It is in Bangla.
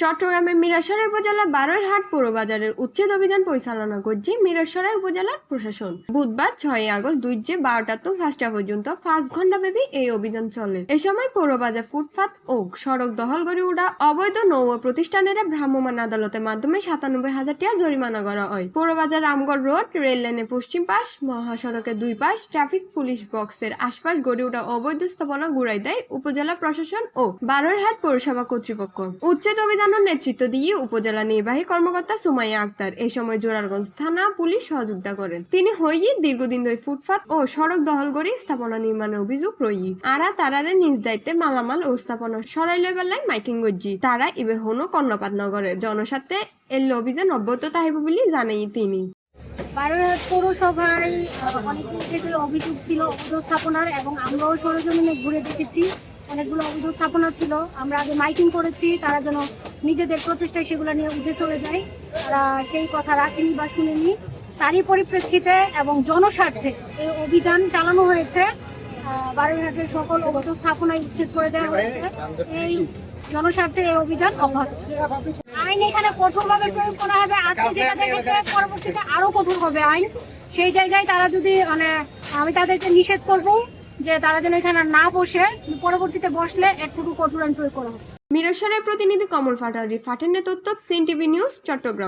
চট্টগ্রামের মিরসরাই উপজেলা বারৈরহাট পৌর বাজারের উচ্ছেদ অভিযান পরিচালনা করছে মিরসরাই উপজেলার প্রশাসন। বুধবার 6 আগস্ট 2:12টা তো 5টা পর্যন্ত 5 ঘন্টা ব্যাপী এই অভিযান চলে। এ সময় পৌরবাজার ফুটপাত ও সড়ক দখল করে উঠা অবৈধ নৌ প্রতিষ্ঠানেরা ভ্রাম্যমাণ আদালতের মাধ্যমে 97,000 টাকা জরিমানা করা হয়। পৌরবাজার রামগড় রোড, রেল লাইনের পশ্চিম পাশ, মহাসড়কের 2 পাশ, ট্রাফিক পুলিশ বক্সের আশপাশ গড়ে ওঠা অবৈধ স্থাপনা গুড়াই দেয় উপজেলা প্রশাসন ও বারৈরহাট পৌরসভা কর্তৃপক্ষ। উচ্ছেদ অভিযানের নেতৃত্ব দিয়ে উপজেলা নির্বাহী কর্মকর্তা সুমাইয়া আক্তার। এই সময় জোরারগঞ্জ থানা পুলিশ সহযোগিতা করেন। তিনি হইয়ে দীর্ঘদিন ধরে ফুটপাত ও সড়ক দখল করে স্থাপনা নির্মাণের অভিযোগ রই আরা তারারে নিজ দায়িত্বে মালামাল ও স্থাপনা সরাইলে বেলায় মাইকিং গজ্জি তারা এবার হনো কর্ণপাত নগরে জনস্বার্থে এর অভিযান অব্যাহত থাকিব বলে জানাই তিনি। বারৈরহাট পৌরসভায় অনেকদিন থেকে অভিযোগ ছিল অবৈধ স্থাপনার, এবং আমরাও সরেজমিনে ঘুরে দেখেছি অনেকগুলো অবৈধ স্থাপনা ছিল। আমরা আগে মাইকিং করেছি, তারা যেন নিজেদের প্রচেষ্টায় সেগুলো নিয়ে উঠে চলে যায়। তারা সেই কথা রাখেনি বা শুনেনি। তারই পরিপ্রেক্ষিতে এবং জনস্বার্থে এই অভিযান চালানো হয়েছে। বারৈরহাটের সকল অবৈধ স্থাপনায় উচ্ছেদ করে দেওয়া হয়েছে। এই জনস্বার্থে এই অভিযান অব্যাহত। আইন এখানে কঠোরভাবে প্রয়োগ করা হবে। আজকে যেটা দেখেছে পরবর্তীতে আরো কঠোর হবে আইন। সেই জায়গায় তারা যদি আমি তাদেরকে নিষেধ করব যে তারা যেন এখানে না বসে, পরবর্তীতে বসলে এর থেকে কঠোর আইন প্রয়োগ করা হবে। মিরসরাই প্রতিনিধি কমল ফাটারি ফাটের নেতৃত্ব সিএনটিভি নিউজ চট্টগ্রাম।